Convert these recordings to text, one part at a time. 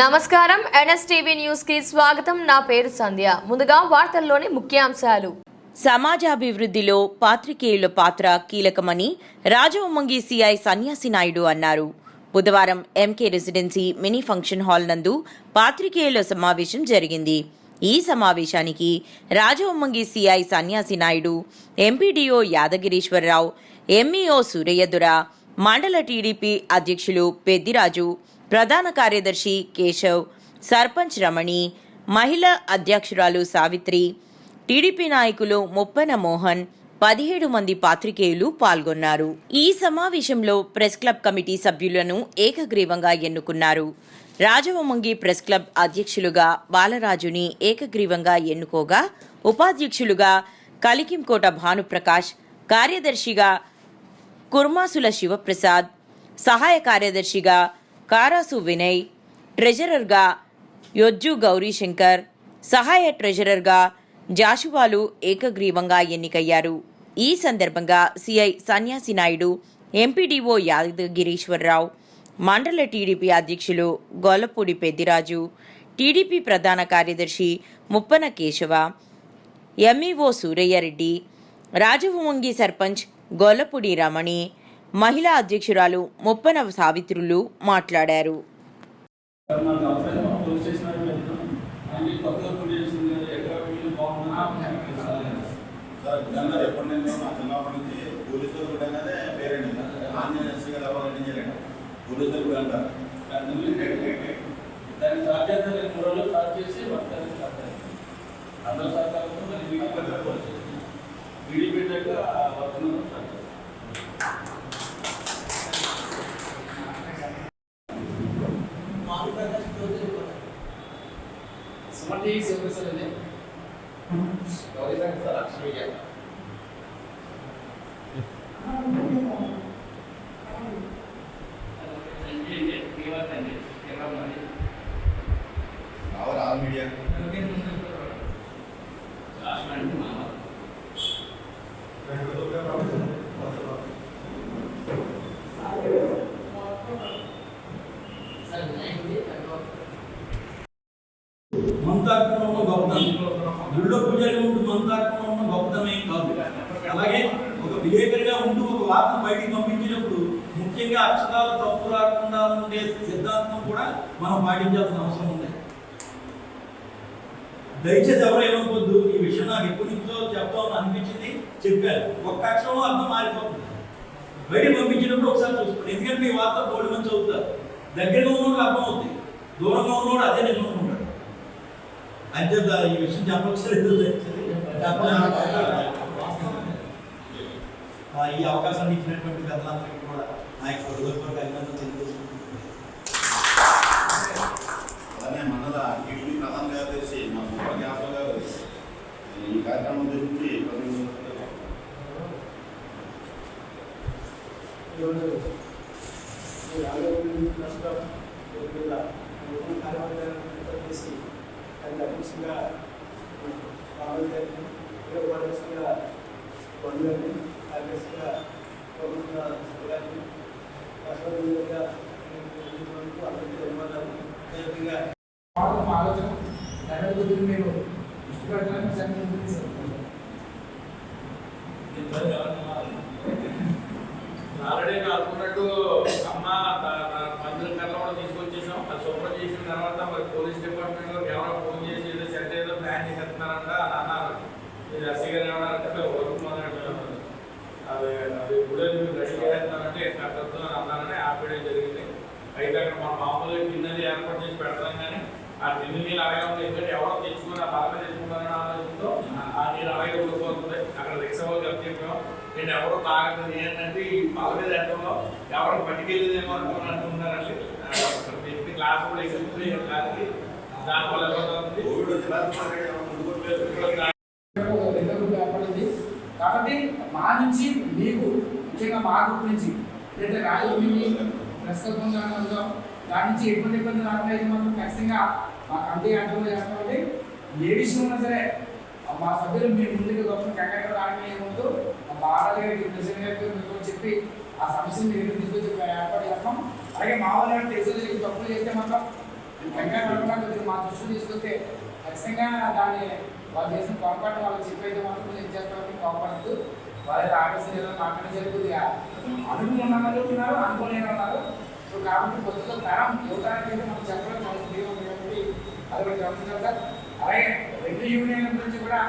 నమస్కారం NSTV news కి స్వాగతం. నా పేరు సంధ్య. ముందుగా వార్తల్లోని ముఖ్యాంశాలు. సమాజాభివృద్ధిలో పాత్రికేయుల పాత్ర కీలకమని రాజవొమ్మంగి సిఐ సన్యాసి నాయుడు అన్నారు. బుధవారం MK Residency mini function hall నందు పాత్రికేయుల సమావేశం జరిగింది. ఈ సమావేశానికి Rajavommangi CI Sanyasi Naidu, MPDO Yadagiriswararao, MEO Surayyadura, మండల టీడీపీ అధ్యక్షులు పెద్దిరాజు, ప్రధాన కార్యదర్శి కేశవ్, సర్పంచ్ రమణి, మహిళా అధ్యక్షురాలు సావిత్రి, టీడీపీ నాయకులు ముప్పన మోహన్, 17 మంది పాత్రికేయులు పాల్గొన్నారు. ఈ సమావేశంలో ప్రెస్ క్లబ్ కమిటీ సభ్యులను ఏకగ్రీవంగా ఎన్నుకున్నారు. రాజవొమ్మంగి ప్రెస్ క్లబ్ అధ్యక్షులుగా బాలరాజుని ఏకగ్రీవంగా ఎన్నుకోగా, ఉపాధ్యక్షులుగా కలికింకోట భానుప్రకాష్, కార్యదర్శిగా కుర్మాసుల శివప్రసాద్, సహాయ కార్యదర్శిగా కారాసు వినయ్, ట్రెజరర్గా యొజ్జు గౌరీశంకర్, సహాయ ట్రెజరర్గా జాషువాలు ఏకగ్రీవంగా ఎన్నికయ్యారు. ఈ సందర్భంగా సిఐ సన్యాసి నాయుడు, ఎంపీడీఓ యాదగిరీశ్వరరావు, మండల టీడీపీ అధ్యక్షులు గొల్లపూడి పెద్దిరాజు, టీడీపీ ప్రధాన కార్యదర్శి ముప్పన కేశవ, ఎంఈఓ సూరయ్యారెడ్డి, రాజవొమ్మంగి సర్పంచ్ గొల్లపూడి రమణి, మహిళా అధ్యక్షురాలు ముప్పన సావిత్రులు మాట్లాడారు. మంతార్పణ గొప్పతనం గుళ్ళో పూజలు ఉంటూ మంతార్పణ ఉన్న గొప్పతనం ఏం కాదు. అలాగే ఒక విలేకరిగా ఉంటూ ఒక వార్తను బయటికి పంపించినప్పుడు ముఖ్యంగా అక్షరాలు తప్పు రాకుండా ఉండే సిద్ధాంతం కూడా మనం పాటించాల్సిన అవసరం ఉంది. దయచేసి ఎవరు ఏమనుకోద్దు, ఈ విషయం నాకు ఎప్పటి నుంచో చెప్తామని అనిపించింది, చెప్పారు. ఒక్క అక్షరం అర్థం మారిపోతుంది. బయటికి పంపించినప్పుడు ఒకసారి చూసుకోండి. ఎందుకంటే ఈ వార్త తోడు మంది చదువుతారు. దగ్గరగా ఉన్నోడు అర్థం అవుతుంది, దూరంగా ఉన్నోడు అదే నిజం ఉంటాడు. అంటే ఈ విషయం చెప్పలేదు. ఈ అవకాశాన్ని ఇచ్చినటువంటి పెద్దలందరికీ కూడా నా యొక్క హృదయపూర్వక అభినందనలు తెలియజేసుకుంటున్నాను. అలానే మండల టీడీపీ ప్రధాన కార్యదర్శి మా జ్ఞాపకం గారు ఈ కార్యక్రమం గురించి ఆల్రెడీ అనుకున్నట్టు అమ్మ మందుల కర్ర కూడా తీసుకొచ్చేసాం. అది శుభ్రం చేసిన తర్వాత మరి పోలీస్ డిపార్ట్మెంట్ వారికి ఎవరో ఫోన్ చేసి ఏదో సెట్ ఏదో ప్లాన్ చేస్తున్నారంట అని అన్నారు. మీరు ఎస్ఐ గారు ఏమన్నారంటే అది అది కూడా మీరు రెడీ చేస్తున్నారంటే కట్టద్దు అని అన్నారని ఆపేయడం జరిగింది. అయితే అక్కడ మన మామూలుగా గిన్నెలు ఏర్పాటు చేసి పెడతాం, కానీ ఆ గిన్నె నీళ్ళు అలాగే ఉంది. ఎందుకంటే ఎవరో తెచ్చుకుని ఆ బాగా తెచ్చుకున్నారని ఆలోచనతో ఆ నీళ్ళు అలాగే ఉండిపోతుంది. అక్కడ రిక్షాలు చెప్పాం, నేను ఎవరో తాగలేదు ఏంటంటే ఈ బాగా ఎండలో ఎవరో పట్టుకెళ్ళేదేమో అనుకున్నారండి. చెప్పి క్లాస్ కూడా ఎక్కిపోయి క్లాస్కి దానివల్ల ఏర్పడింది. కాబట్టి మా నుంచి మీకు ముఖ్యంగా మా గ్రూప్ నుంచి లేదా రాజవొమ్మంగి ప్రెస్ క్లబ్ దాని నుంచి ఎటువంటి ఇబ్బంది రాకుండా మాత్రం ఖచ్చితంగా మా కమిటీ కంట్రోల్ చేస్తామండి. ఏ విషయం ఉన్నా సరే మా సభ్యులు మీ ముందుకు గొప్ప కంగారు రావడం ఏమవుతూ మా బాలాజీ గారికి ప్రెసిడెంట్ గారికి చెప్పి ఆ సమస్యను మీరు తీసుకొచ్చి ఏర్పాటు చేస్తాం. అలాగే మా వాళ్ళు తెలుసు తప్పులు చేస్తే మాత్రం కంగారు పడకుండా కొద్దిగా మా దృష్టిలో తీసుకొస్తే ఖచ్చితంగా దాన్ని వాళ్ళు చేసిన పొరపాటు వాళ్ళకి చెప్పైతే మాత్రం కొంచెం చేస్తామని కోపడద్దు. వాళ్ళ ఆకర్షణ ఏదో మాట్లాడే జరుగుతుందిగా అనుకున్న వాళ్ళు ఉన్నారు, అనుకోలేని ఉన్నారు. సో కాబట్టి కొద్దిగా తరం యువతరానికి అయితే మనం చెప్పడం కాబట్టి అది కూడా గమనించాలి సార్. అలాగే రెండు యూనియన్ల గురించి కూడా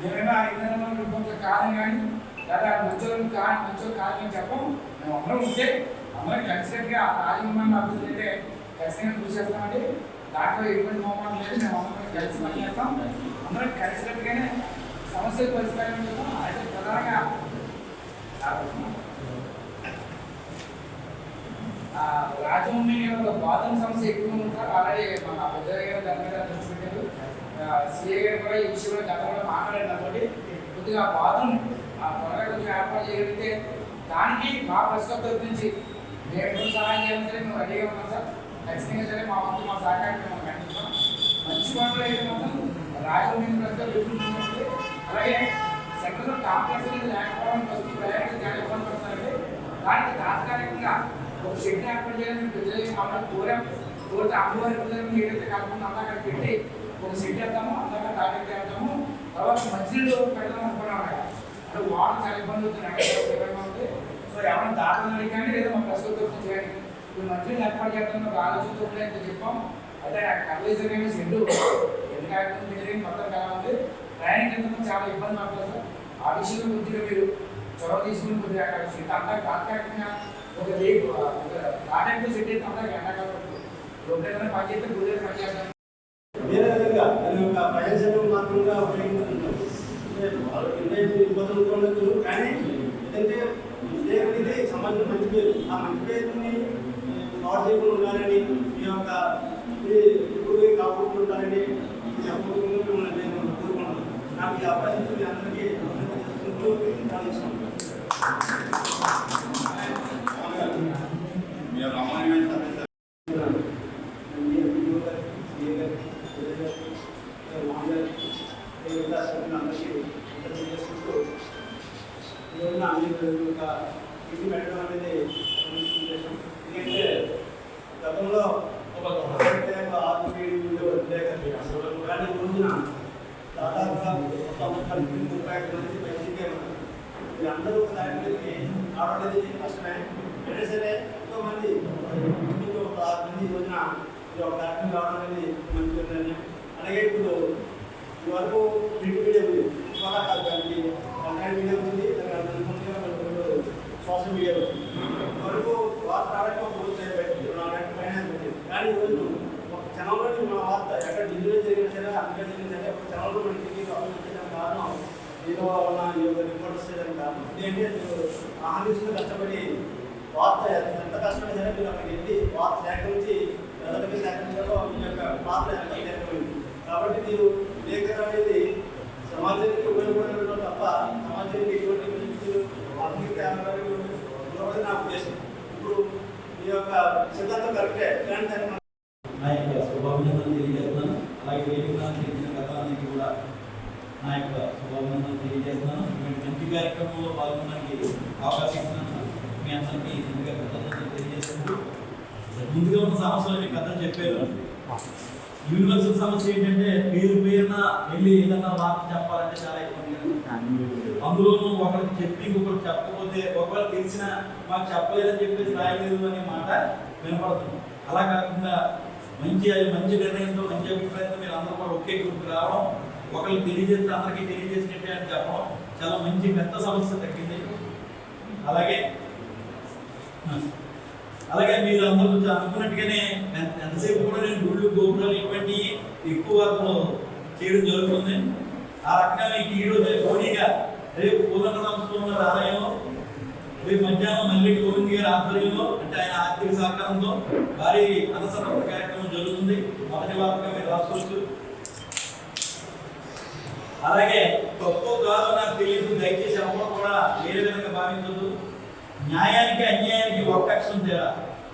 నిజంగా ఇంధనంలో కొంచెం కాలం కానీ లేదా మంచోళ్ళు కాదని చెప్పం. మేము అందరం ఉంటే అందరం కలిసినట్టుగా రాజకీయ అభివృద్ధి అయితే ఖచ్చితంగా కృషి చేస్తామండి. దాంట్లో ఎటువంటి మోహం లేదు. మేము అందరం కలిసి పనిచేస్తాం. అందరం కలిసినట్టుగానే సమస్యలు పరిష్కారం చేస్తాం. అయితే ప్రధానంగా రాజమండ్రి బాధం సమస్య ఎక్కువ ఉంటారు. అలాగే మన పెద్ద గారు దాని మీద దృష్టి పెట్టారు. సిఏ గారు కూడా ఈ విషయంలో గతంలో మాట్లాడారు కాబట్టి కొద్దిగా బాధం త్వరగా కొద్దిగా ఏర్పాటు చేయగలిగితే దానికి మా ప్రస్తుతం గురించి మేము ఎప్పుడు సహాయం చేయాలని సరే మేము రెడీగా ఉన్నాం సార్. ఖచ్చితంగా సరే మా వంతు మా సహకారాన్ని మేము ఖండిస్తాం. మంచి పనులు అయితే మాత్రం రాజమండ్రి ప్రస్తుతం ఎదుర్కొంటుంది. అలాగే సెంట్రల్ కాంప్లెక్స్ అనేది లేకపోవడం ప్రస్తుతం ప్రయాణికులు చాలా ఇబ్బంది పడుతున్నారండి. దానికి తాత్కాలికంగా ఒక షెడ్ ఏర్పాటు చేయాలని ప్రజలకి మమ్మల్ని కోరితే అమ్మవారి పిల్లలు ఏదైతే కాకుండా అంతా అక్కడ పెట్టి ఒక షెడ్ వేద్దాము, అందాక టార్గెట్ వేద్దాము. తర్వాత మంచినీళ్ళు పెడదాం అనుకున్నాం. అంటే వాటర్ చాలా ఇబ్బంది అవుతుంది. సో ఎవరైనా దాటని కానీ లేదా మా ప్రస్తుతం చేయండి. ఇప్పుడు మంచినీళ్ళు ఏర్పాటు చేద్దాం ఒక ఆలోచనతో ఉండే చెప్పాం. అయితే కర్లేసరి కానీ షెడ్ ఎందుకంటే మొత్తం ఎలా ఉంది. ప్రయాణికులకు చాలా ఇబ్బంది పడుతుంది సార్. ఆ విషయంలో కొద్దిగా మీరు చొరవ తీసుకుని కొద్దిగా అక్కడ షెడ్ అంతా తాత్కాలికంగా ఒక టాటెంట్ షెడ్ అయితే అంతా ఎండాకాలం లోపల పనిచేస్తే గురి పనిచేస్తాం. వేరే విధంగా దాని యొక్క ప్రయోజనం మాత్రంగా ఉపయోగించుకుంటాం. ఇబ్బందులు ఉండొచ్చు కానీ ఏంటంటే విజయనిధి సమాజం మంచి పేరు. ఆ మంచి పేరుని పాడు చేయకుండా ఉండాలని మీ యొక్క ఇప్పుడు కాపాడుకుంటారని చెప్పకుండా నేను కోరుకున్నాను. నాకు ఈ అవకాశం మీ అందరికీ మీరు అమూల్యమైన సమస్య ఇది పెట్టడం అనేది ఎందుకంటే గతంలో కానీ రోజున దాదాపుగా 30 మంది బయటికి అందరూ ఒక దాని మీదకి ఆడలేదు కష్టమే. అయినా సరే ఎంతో మంది ఒక 6 మంది రోజున ఒక దాని రావడం అనేది మంచిది. అలాగే ఇప్పుడు ఇవరకు ప్రింట్ మీడియా ఉంది, దానికి ఆన్లైన్ మీడియా ఉంది, సోషల్ మీడియా ఉంది. వరకు వార్త రావడానికి ఒక రోజు పైన కానీ ఈరోజు ఒక ఛానల్లోని మా వార్త ఎక్కడ ఢిల్లీలో జరిగిన సరే అక్కడ జరిగిన సరే ఒక ఛానల్లో మనకి కారణం ఏదో ఉన్న రిపోర్టర్స్ చేయడానికి కారణం ఏంటంటే ఆంధ్రప్రదేశ్లో కష్టపడి వార్త ఎంత కష్టపడి సరే మీరు అక్కడికి వెళ్ళి వార్త సేకరించి ప్రజలకి సేకరించడంలో మీ యొక్క పాత్ర ఎంత సేకరించింది. కాబట్టి మీరు లేఖనం అనేది సమాజానికి ఉపయోగపడడం తప్ప సమాజానికి ఎటువంటి నా ఉద్దేశం. ఇప్పుడు ఈ యొక్క సిద్ధాంతం కరెక్టే కానీ నా యొక్క శుభాభినందనలు తెలియజేస్తున్నాను. అలాగే వేదికలను తెలిసిన గతానికి కూడా నా యొక్క శుభాభినందనలు తెలియజేస్తున్నాను. ఇటువంటి మంచి కార్యక్రమంలో పాల్గొనడానికి అవకాశం ఇస్తున్నాను. మీ అందరికీ ముందుగా కృతజ్ఞతలు తెలియజేస్తున్నాను. ముందుగా ఉన్న సమస్యలు మీకు కథలు చెప్పారు. యూనివర్సల్ సమస్య ఏంటంటే పేరున వెళ్ళి ఏదన్నా వార్త చెప్పాలంటే చాలా ఇబ్బంది. అందులోనూ ఒకరికి చెప్పి ఇంకొకరికి చెప్పకపోతే ఒకవేళ తెలిసిన మాకు చెప్పలేదని చెప్పేసి రాయలేదు అనే మాట వినపడుతుంది. అలా కాకుండా మంచి నిర్ణయంతో మంచి అభిప్రాయంతో మీరు అందరూ కూడా ఒకే గ్రూప్కి రావడం, ఒకరికి తెలియజేస్తే అందరికీ తెలియజేసినట్టే అని చెప్పడం చాలా మంచి పెద్ద సమస్య తగ్గింది. అలాగే మీరు అందరూ అనుకున్నట్టుగానే ఎంతసేపు కూడా నేను గుళ్ళు గోపురాలు ఇటువంటి ఎక్కువ అతను చేయడం జరుగుతుంది. ఆ రకంగా మీకు ఈరోజు పోనీగా రేపు పూర్ణ ఆలయంలో రేపు మధ్యాహ్నం మళ్ళీ గోవింద్ గారి ఆధ్వర్యంలో అంటే ఆయన ఆర్థిక సహకారంతో భారీ అన్నసంతరణ కార్యక్రమం జరుగుతుంది. మొదటి వార్తగా మీరు రాసుకోవచ్చు. అలాగే తప్పు కాదు నాకు తెలియదు, దయచేసి ఎవరు కూడా వేరే విధంగా భావించదు. న్యాయానికి అన్యాయానికి ఒక్క అక్షరం తేడా,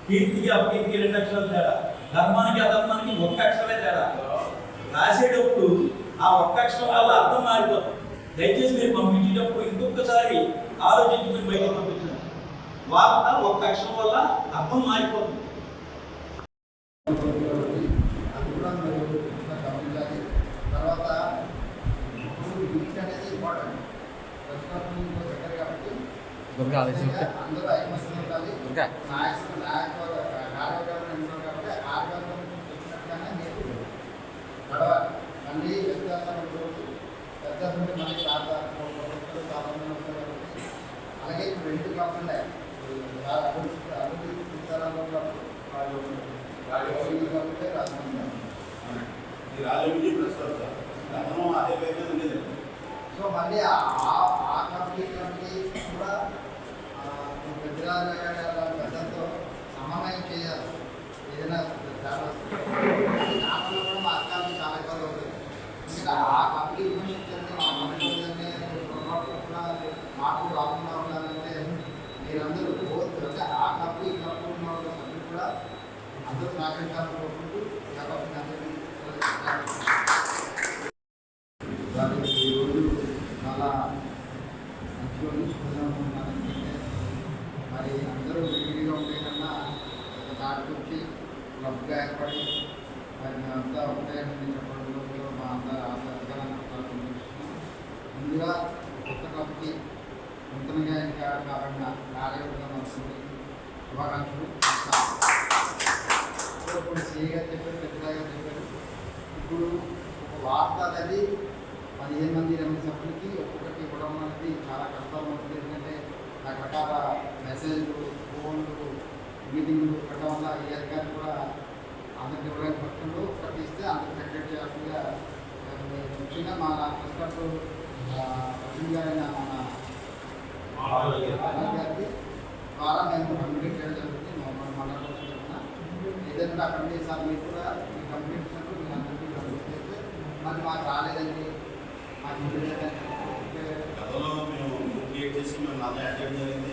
కీర్తికి అపకీర్తికి 2 అక్షరాలు తేడా, ధర్మానికి అధర్మానికి ఒక్క అక్షరమే తేడా. రాసేటప్పుడు ఆ ఒక్క అక్షరం వల్ల అర్థం మారిపోతుంది. దయచేసి మీరు పంపించేటప్పుడు ఇంకొకసారి ఆలోచించుకుని బయటకు పంపించండి. వార్త ఒక్క అక్షరం వల్ల అర్థం మారిపోతుంది. అందరూ ఐకమత్యం ఉండాలి. కార్యక్రమం ఎన్నుకోవాలి కాబట్టి కార్యక్రమం ఇచ్చినట్టుగానే మీరు నడవాలి. మళ్ళీ వ్యత్యాసం వ్యత్యాసం ఉంటే మళ్ళీ ప్రారంభంగా ఉంటుంది. అలాగే ఇప్పుడు 2 క్లాసులు ఉన్నాయి. అభివృద్ధి విధానంలో రాజమండ్రి ప్రెస్ గతంలో అదే పేరు ఉండేది. సో మళ్ళీ ఆ కంపెనీ కూడా పెద్దలతో సమన్వయం చేయాలి. ఏదైనా చాలా దాంట్లో కూడా మా అర్థాలు చాలా ఇబ్బంది అవుతుంది. ఎందుకంటే ఆ కంపెనీ విమర్శించండి, మా మనసులని మాకు రాకుండా ఉండాలంటే మీరందరూ అంటే ఆ కంపెనీ కంపెనీ ఉన్న సభ్యులు కూడా అందరూ సహకరించాలని కోరుకుంటూ అందరికీ ఈరోజు చాలా మంచిగా చూసుకున్నాను. మరి అందరూ విడిగా ఉండే కన్నా ఒక దాటికి వచ్చి క్లబ్గా ఏర్పడి మరి మేమంతా ఉంటాయని చెప్పడంలో మా అందరూ ఆసక్తికరంగా ముందుగా కొత్త క్లబ్కి నూతనంగా ఇంకా కాకుండా కార్యవర్గం వస్తుంది. శుభాకాంక్షలు. ఇప్పుడు సిఏ గారు చెప్పారు, పెద్దగా చెప్పారు. ఇప్పుడు ఒక వార్త అనేది 15 మంది 20 సభ్యులకి ఒక్కొక్కటి ఇవ్వడం అనేది చాలా కష్టంగా ఉంటుంది. ఎందుకంటే రకరకాల మెసేజ్లు, ఫోన్లు, మీటింగ్లు పెట్టడం వల్ల ఈ అధికారులు కూడా అందరికి ఇవ్వడానికి పక్షంలో ఒకటి ఇస్తే అందరికి సెక్రెట్ చేయాల్సిందిగా ముఖ్యంగా మా ప్రెసిడెంట్ ప్రసన్న గారైన మన గారికి ద్వారా మేము కమ్యూనికేట్ చేయడం జరుగుతుంది. మండలం చెప్తున్నా ఏదైనా అక్కడ సార్ మీరు కూడా మీ కంప్లీట్ ఇచ్చినప్పుడు మీరు అందరికీ చేస్తే మరి మాకు రాలేదండి, గతంలో మేము క్రియేట్ చేసి మేము అలా యాడ్ చేయడం జరిగింది.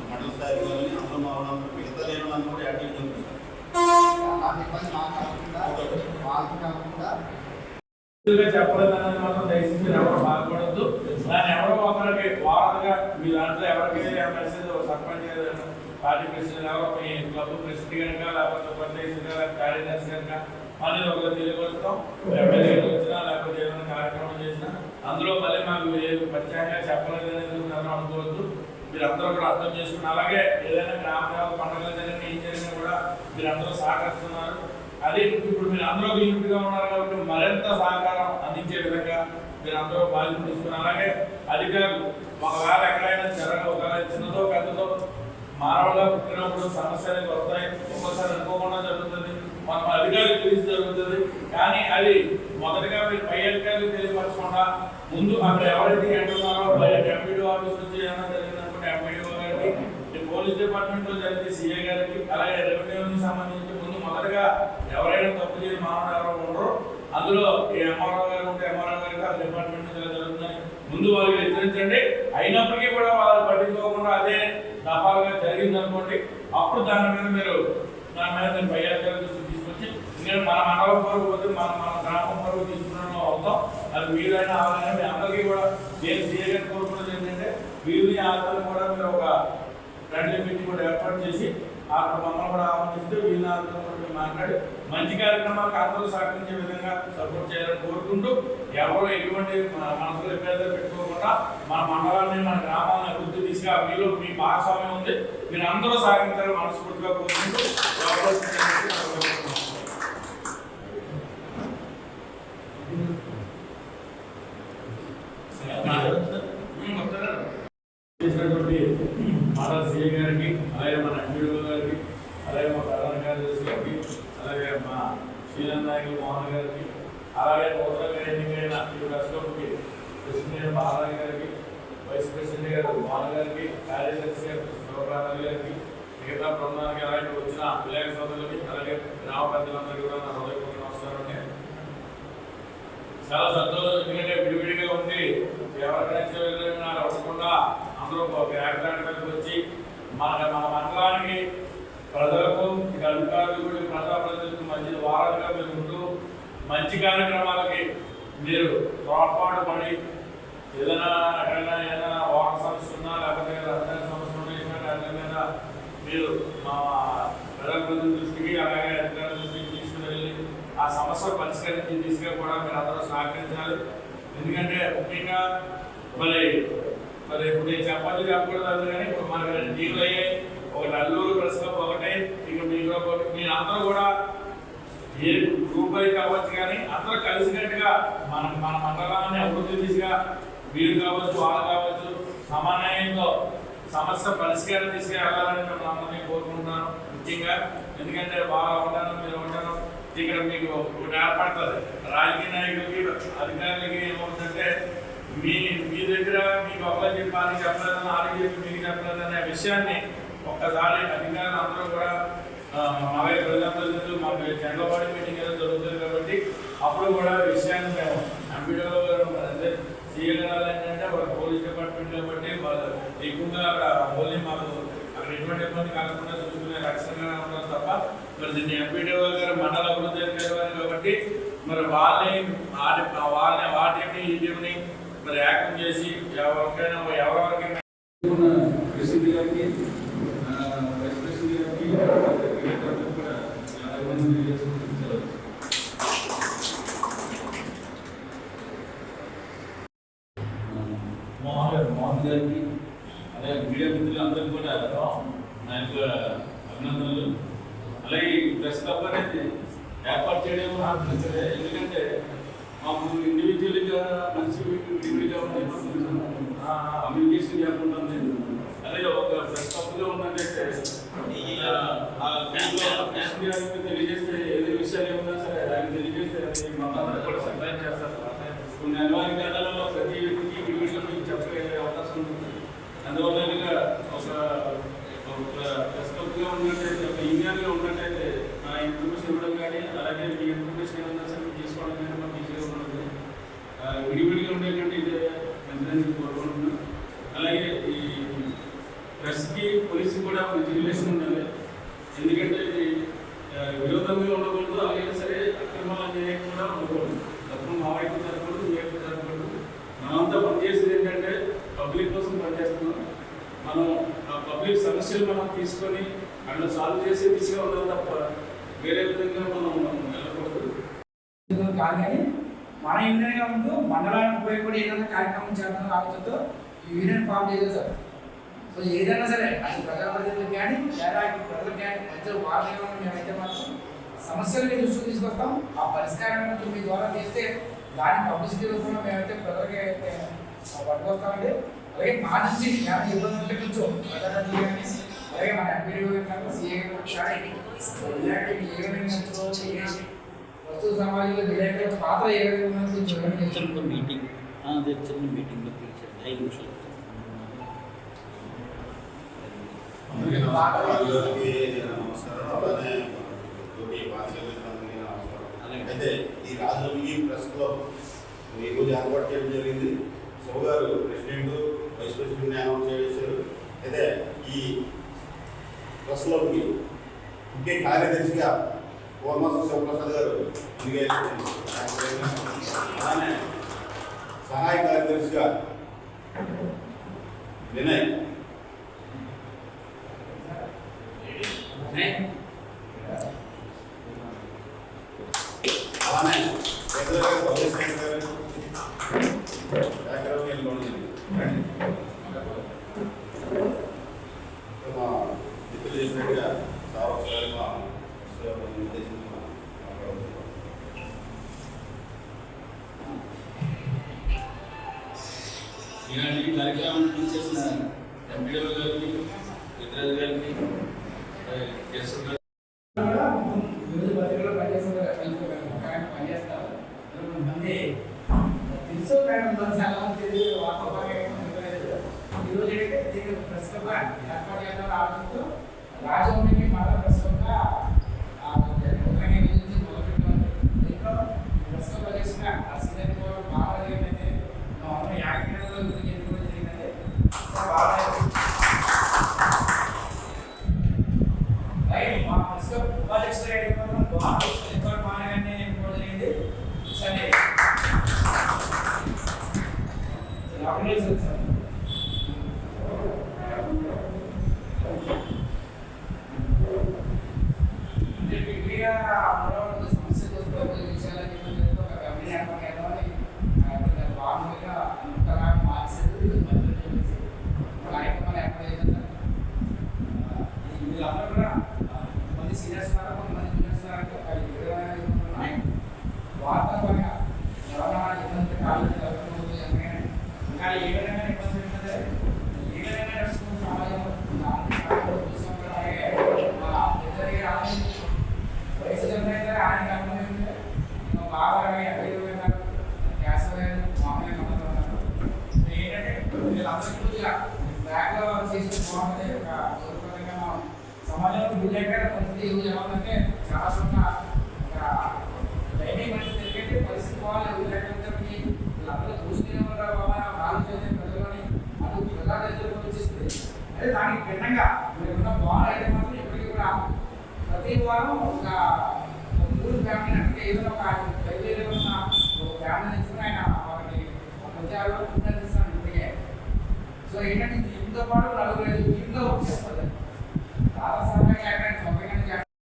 మండల స్థాయిలో అందులో మా మిగతా లేని వాళ్ళని కూడా యాడ్ చేయడం జరుగుతుంది. చెప్పలేదన్నది మాత్రం దయచేసి మీరు ఎవరు బాధపడద్దు. దాన్ని ఎవరో ఒకరికి వారధిగా మీ దాంట్లో ఎవరికైతే మెసేజ్ సర్పంచ్ పార్టీ ప్రెసిడెంట్ ఎవరో మీ క్లబ్ ప్రెసిడెంట్ కనుక లేకపోతే ఉపాధ్యక్షుడిగా కార్యదర్శి కనుక మళ్ళీ ఒకరు తెలియపరుస్తాం. ఎమ్మెల్యే వచ్చినా లేకపోతే ఏదైనా కార్యక్రమం చేసినా అందులో మళ్ళీ మాకు ప్రత్యేకంగా చెప్పలేదు అనేది అనుకోవద్దు. మీరు అందరూ కూడా అర్థం చేసుకుని అలాగే ఏదైనా గ్రామ దేవత పండుగలు జరిగిన ఏం జరిగినా కూడా మీరు అందరూ సహకరిస్తున్నారు. అదే ఇప్పుడు మీరు అందరూ యూనిట్గా ఉన్నారు కాబట్టి మరింత సహకారం అందించే విధంగా మీరు అందరూ బాధ్యత తీసుకుని అలాగే అధికారులు ఒకవేళ ఎక్కడైనా ఒకవేళ చిన్నదో పెద్దదో మానవులుగా పుట్టినప్పుడు సమస్యలు వస్తాయి. ఒక్కోసారి అనుకోకుండా జరుగుతుంది, మనం అధికారులకు తెలిసి జరుగుతుంది. కానీ అది మొదటిగా మీరు పై అధికారులకు తెలియపరచకుండా ముందు అక్కడ ఎవరైతే అంటున్నారో ఎంపీడీ ఆఫీస్ నుంచి ఏమైనా జరిగిందనుకుంటే ఎంపీడీఓ గారికి, పోలీస్ డిపార్ట్మెంట్లో జరిగితే సిఐ గారికి, అలాగే రెవెన్యూకి సంబంధించి ముందు మొదటగా ఎవరైనా తప్పు చేయని మానవుడు ఎవరో ఉండరు అందులో ఈ ఎంఆర్ఓ గారు ఉంటే ఎంఆర్ఓ గారికి ఆ డిపార్ట్మెంట్ నుంచి ఇలా జరుగుతుందని ముందు వాళ్ళకి హెచ్చరించండి. అయినప్పటికీ కూడా వాళ్ళు పట్టించుకోకుండా అదే దఫాలుగా జరిగింది అనుకోండి, అప్పుడు దాని మీద మీరు పై అధికారులు తీసుకొచ్చి నేను మన మండలం పరుగు పోతే మన గ్రామం పరుగు తీసుకున్న అవుతాం. అది వీలైన ఆలోచన మీ అందరికీ కూడా నేను సీఏ గారి కోరుకున్నది ఏంటంటే వీరిని ఆలోచన కూడా మీరు ఒక ఫ్రెండ్లీ మీటింగ్ కూడా ఏర్పాటు చేసి అక్కడ మమ్మల్ని కూడా ఆహ్వానిస్తే వీళ్ళ ఆలోచన కూడా మాట్లాడి మంచి కార్యక్రమాలకు అందరూ సహకరించే విధంగా సపోర్ట్ చేయాలని కోరుకుంటూ ఎవరు ఎటువంటి మనసులో ఇబ్బందులు పెట్టుకోకుండా మన మండలాన్ని మన గ్రామాన్ని అభివృద్ధి దిశగా మీలో మీ భాగస్వామ్యం ఉంది, మీరు అందరూ సహకరించాలని మనస్ఫూర్తిగా కోరుకుంటూ చేసినటువంటి మండల సిఐ గారికి, అలాగే మన ఎంపీడీఓ గారికి, అలాగే మా ప్రధాన కార్యదర్శి గారికి, అలాగే మా శ్రీరామ్ నాయకులు మోహన్ గారికి, అలాగే నూతనంగా ఎన్నికైన ఈ రాష్ట్రంకి ప్రెసిడెంట్ బాలరాజు గారికి, వైస్ ప్రెసిడెంట్ గారు మోహన్ గారికి, కార్యదర్శి గారు శివప్రసాద్ గారికి, మిగతా బృందానికి అలాగే వచ్చిన విలేక సోదరులకి, అలాగే గ్రామ పెద్దలందరికీ కూడా నా హృదయపూర్వక నమస్కారం. చాలా సంతోషం. ఎందుకంటే విడివిడిగా ఉండి ఎవరికి నచ్చకుండా అవ్వకుండా అందరూ ఒక ఏకాగ్రతకు వచ్చి మన మండలానికి ప్రజలకు ఇక అధికారులు కూడా ప్రజాప్రతినిధులకు మంచి వారాలుగా మీరు ఉంటూ మంచి కార్యక్రమాలకి మీరు తోడ్పాటు పడి ఏదైనా ఏదైనా వాటర్ సమస్య ఉన్నా లేకపోతే రహదారి సమస్య ఉన్నా మీరు మా ప్రజాప్రతినిధుల దృష్టికి అలాగే అధికారుల దృష్టికి తీసుకుని వెళ్ళి ఆ సమస్య పరిష్కరించి దిశగా కూడా మీరు అందరూ సహకరించాలి. ఎందుకంటే ముఖ్యంగా మరి మరి ఇప్పుడు నేను చెప్పకూడదు కానీ ఇప్పుడు మనకి 2 టీంలు అయ్యాయి. ఒకటి అల్లూరు ప్రెస్ క్లబ్ ఒకటే, ఇక మీరు అందరూ కూడా ఏ గ్రూప్ అయితే అవ్వచ్చు కానీ అందరూ కలిసినట్టుగా మన మండలాన్ని అభివృద్ధి దిశగా వీరు కావచ్చు వాళ్ళు కావచ్చు సమన్వయంతో సమస్య పరిష్కారం తీసుకెళ్ళాలని మేము అందరినీ కోరుకుంటున్నాను. ముఖ్యంగా ఎందుకంటే వాళ్ళు ఉంటాను మీరు ఉంటాను ఇక్కడ మీకు ఏర్పడుతుంది. రాజకీయ నాయకులకి అధికారులకి ఏమవుతుందంటే మీ దగ్గర మీకు ఒకలా చెప్పాలని చెప్పలేదని ఆరోగ్య చెప్పి మీకు చెప్పలేదనే విషయాన్ని ఒక్కసారి అధికారులు అందరూ కూడా మావే ప్రజాప్రతినిధులు మాకు జనరల్ మీటింగ్ ఏదో జరుగుతుంది కాబట్టి అప్పుడు కూడా విషయాన్ని మేము ఎంపీడీఓ అంటే సీఏ గారు ఏంటంటే ఒక పోలీస్ డిపార్ట్మెంట్ కాబట్టి వాళ్ళు ఎక్కువగా అక్కడ ఓన్లీ మాకు అక్కడ ఎటువంటి ఇబ్బంది కాకుండా చూసుకునే రక్షణగా ఉంటారు తప్ప మరి దీన్ని ఎంపీడీఓ గారు మండల అభివృద్ధి అధికారి కాబట్టి మరి వాళ్ళని వాటిని వీటిని మరి యాక్ట్ చేసి ఎవరెవరికైనా ప్రెసిడెంట్ గారికి వైస్ ప్రెసిడెంట్ గారికి కూడా మోహన్ గారికి అలాగే మీడియా మిత్రులు అందరికీ కూడా నా యొక్క అభినందనలు. అలాగే ప్రెస్ క్లబ్ అనేది ఏర్పాటు చేయడం నాకు నచ్చలే. ఎందుకంటే మాకు ఇండివిజువల్గా మంచి విడివిడిగా కమ్యూనికేషన్ జరుగుతుంది. అలాగే ఒక ప్రెస్ క్లబ్గా ఉన్నట్టయితే తెలియజేస్తే ఏదో విషయాలు ఏమన్నా సరే ఆయన తెలియజేస్తే అది మొత్తం కూడా సప్లై చేస్తారు. కొన్ని అనివార్య కారణాలలో ప్రతి వ్యక్తికి విడివిడిగా మీకు చెప్పే అవకాశం ఉంటుంది. అందువల్ల ఒక ప్రెస్ క్లబ్గా ఉన్నట్టయితే ఒక యూనియన్గా ఉన్నట్టయితే నా ఇన్ఫర్మేషన్ ఇవ్వడం కానీ అలాగే మీ ఇన్ఫర్మేషన్ ఏమన్నా సరే తీసుకోవడం కానీ మాకు ఈజీగా ఉంటుంది. విడివిడిగా ఉండేటువంటి ఇదే ఎంతైనా కోరుకుంటున్నాను. అలాగే ఈ ప్రెస్కి పోలీసుకి కూడా మంచి రిలేషన్ ఉండాలి. ఎందుకంటే ఇది విరోధంగా ఉండకూడదు. అలాగే సరే అక్రమాలు చేయకుండా ఉండకూడదు. తప్ప మా వైపు జరగకూడదు, మీ వైపు జరగకూడదు. మనమంతా పనిచేసేది ఏంటంటే పబ్లిక్ కోసం పనిచేస్తున్నాం. మనం ఆ పబ్లిక్ సమస్యలు మనం తీసుకొని అట్లా సాల్వ్ చేసే దిశగా ఉండాలి తప్ప వేరే విధంగా మనం వెళ్ళకూడదు. కాదు కానీ మన యూనియన్గా ఉంటూ మండలానికి పోయి కూడా ఏదైనా కార్యక్రమం చేద్దాం ఆలోచనతో ఈ యూనియన్ ఫామ్ చేయాలి సార్. సో ఏదైనా సరే అది ప్రజాప్రతినిధులకు కానీ లేదా ప్రజలకు కానీ ప్రజలు వాళ్ళ మేమైతే మాత్రం సమస్యలకి దృష్టికి తీసుకొస్తాం. ఆ పరిష్కారం మీ ద్వారా చేస్తే దాని పబ్లిసిటీ రూపంలో మేమైతే ప్రజలకి అయితే పట్టుకొస్తామండి. అలాగే మా నుంచి ఏమైనా ఇబ్బంది ఉంటే కొంచెం ప్రజాప్రతినిధులు కానీ అలాగే మన ఎంపీడీఓ గారు సీఏ వస్తు సమాజంలో విలేకరుల పాత్ర ఏ విధంగా మీటింగ్ మీటింగ్లో పిలిచారు 5 నిమిషాలు. నమస్కారం. అలానే నమస్కారం. అయితే ఈ రాజధాని ప్రెస్ క్లబ్ ఈరోజు ఏర్పాటు చేయడం జరిగింది. శివ గారు ప్రెసిడెంట్ వైస్ ప్రెసిడెంట్ అనౌన్స్ చేశారు. అయితే ఈ ప్రెస్ క్లబ్కి ముఖ్య కార్యదర్శిగా పూర్ణమాసం శివప్రసాద్ గారు అలానే సహాయ కార్యదర్శిగా వినయ్, అలానే మా మిత్రులు చెప్పినట్టుగా సార్ మా ఈనాటి కార్యక్రమాన్ని చేసిన ఎంపీడీఓ గారికి, ఇతర గారికి, వివిధ పత్రికల్లో పనిచేస్తారు. కొంతమంది తెలుసు చాలా తెలియదు. ఈరోజు ఏంటంటే దీనికి ప్రెస్ క్లబ్ ఏర్పాటు చేద్దాం ఆలోచనతో రాజవంశకి మళ్ళా ప్రెస్ క్లబ్గా మొదలుపెట్టాం. దీంట్లో ప్రెస్ క్లబ్ చేసిన ఆ సీనియర్ బాగా ఏంటంటే యాక్టివ్లో ఎన్నుకోవడం జరిగిందంటే మా ప్రెస్ క్లబ్ ఉపాధ్యక్షులు రికార్డ్ మానగానే ఎన్నుకోవడం జరిగింది. సరే సార్ సమస్య విషయాలు ఒక కంపెనీ ఏర్పాటు చేద్దామని చేస్తే బాగుంటుంది. ఒక గౌరవప్రదంగా మనం సమాజంలో బిల్లేక పరిస్థితి ఈరోజు ఎలా ఉందంటే చాలా చోట్ల ఒక దయనీయ పరిస్థితి. ఎందుకంటే పరిస్థితి బాగా లేకపోతే వీళ్ళందరూ చూస్తూనే ఉంటారు బాబా ఆలోచన ప్రజలని అది ప్రజా ఎదుర్కొని వచ్చేస్తుంది. అదే దానికి భిన్నంగా మీరున్న బాగా అయితే మాత్రం ఇప్పటికీ కూడా ప్రతి వారం ఒక 3 ఫ్యామిలీ అంటే ఏదైనా ఒక బయలుదేరి ఉన్న ఒక ఫ్యామిలీ నుంచి ఆయన వాళ్ళకి ప్రచారం అందిస్తాను ఇప్పటికే. సో ఏంటంటే దీంతో పాటు 4-5 టీంలో వర్క్ చేస్తుంది. చాలా సమయంగా